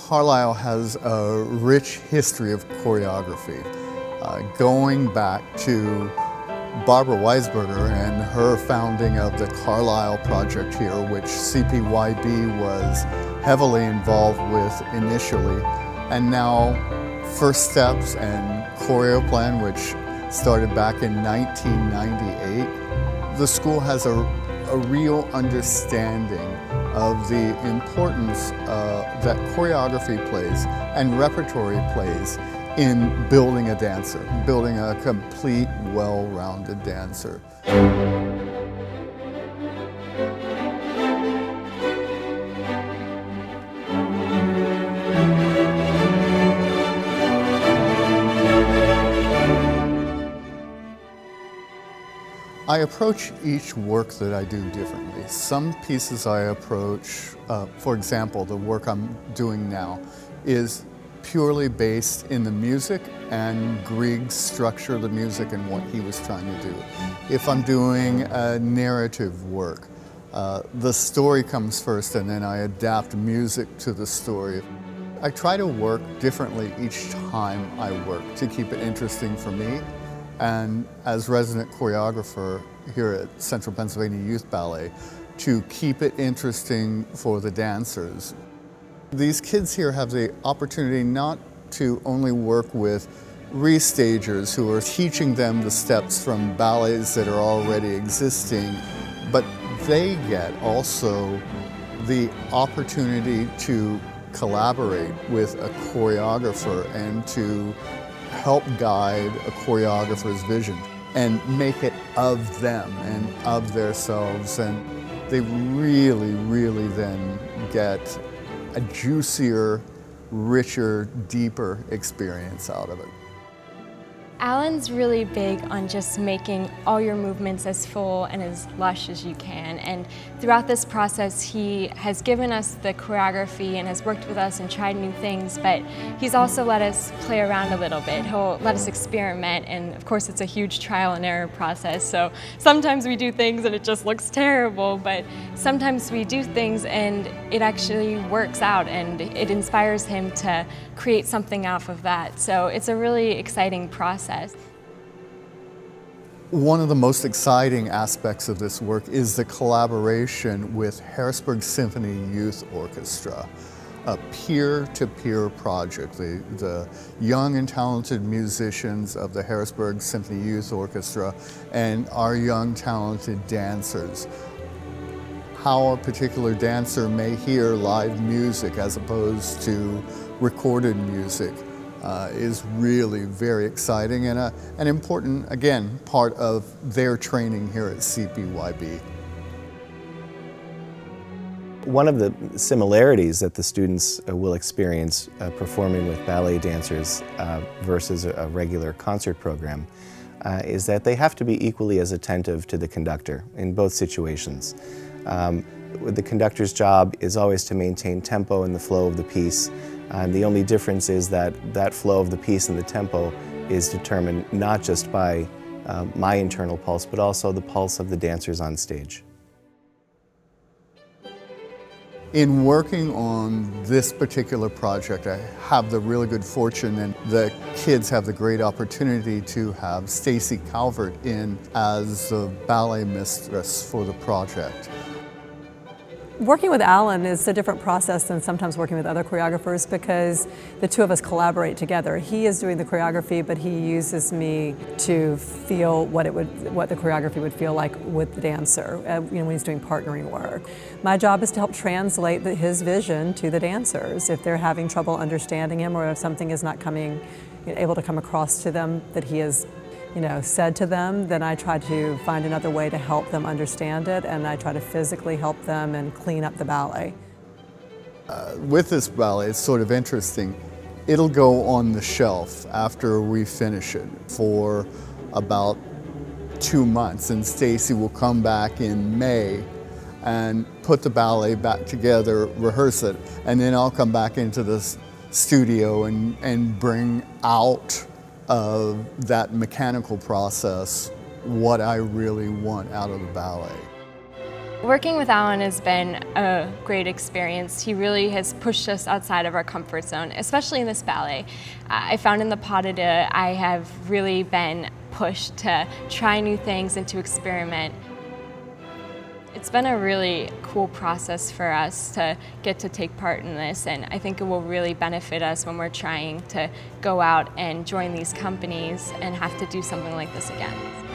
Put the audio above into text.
Carlisle has a rich history of choreography, going back to Barbara Weisberger and her founding of the Carlisle project here, which CPYB was heavily involved with initially, and now First Steps and Choreo Plan, which started back in 1998. The school has a real understanding of the importance that choreography plays and repertory plays in building a dancer, building a complete, well-rounded dancer. I approach each work that I do differently. Some pieces I approach, for example, the work I'm doing now is purely based in the music and Grieg's structure of the music and what he was trying to do. If I'm doing a narrative work, the story comes first and then I adapt music to the story. I try to work differently each time I work to keep it interesting for me. And as resident choreographer here at Central Pennsylvania Youth Ballet, to keep it interesting for the dancers. These kids here have the opportunity not to only work with restagers who are teaching them the steps from ballets that are already existing, but they get also the opportunity to collaborate with a choreographer and to help guide a choreographer's vision and make it of them and of themselves. And they really, really then get a juicier, richer, deeper experience out of it. Alan's really big on just making all your movements as full and as lush as you can. And throughout this process, he has given us the choreography and has worked with us and tried new things, but he's also let us play around a little bit. He'll let us experiment, and of course it's a huge trial and error process. So sometimes we do things and it just looks terrible, but sometimes we do things and it actually works out and it inspires him to create something off of that. So it's a really exciting process. One of the most exciting aspects of this work is the collaboration with Harrisburg Symphony Youth Orchestra, a peer-to-peer project. The young and talented musicians of the Harrisburg Symphony Youth Orchestra and our young talented dancers. How a particular dancer may hear live music as opposed to recorded music is really very exciting and an important, again, part of their training here at CPYB. One of the similarities that the students will experience performing with ballet dancers versus a regular concert program is that they have to be equally as attentive to the conductor in both situations. The conductor's job is always to maintain tempo and the flow of the piece. And the only difference is that that flow of the piece and the tempo is determined not just by my internal pulse, but also the pulse of the dancers on stage. In working on this particular project, I have the really good fortune, and the kids have the great opportunity to have Stacy Calvert in as the ballet mistress for the project. Working with Alan is a different process than sometimes working with other choreographers because the two of us collaborate together. He is doing the choreography, but he uses me to feel what the choreography would feel like with the dancer when he's doing partnering work. My job is to help translate his vision to the dancers. If they're having trouble understanding him or if something is not able to come across to them that he has said to them, then I try to find another way to help them understand it, and I try to physically help them and clean up the ballet. With this ballet, it's sort of interesting. It'll go on the shelf after we finish it for about 2 months, and Stacy will come back in May and put the ballet back together, rehearse it, and then I'll come back into the studio and bring out of that mechanical process what I really want out of the ballet. Working with Alan has been a great experience. He really has pushed us outside of our comfort zone, especially in this ballet. I found in the pas de deux, I have really been pushed to try new things and to experiment. It's been a really cool process for us to get to take part in this, and I think it will really benefit us when we're trying to go out and join these companies and have to do something like this again.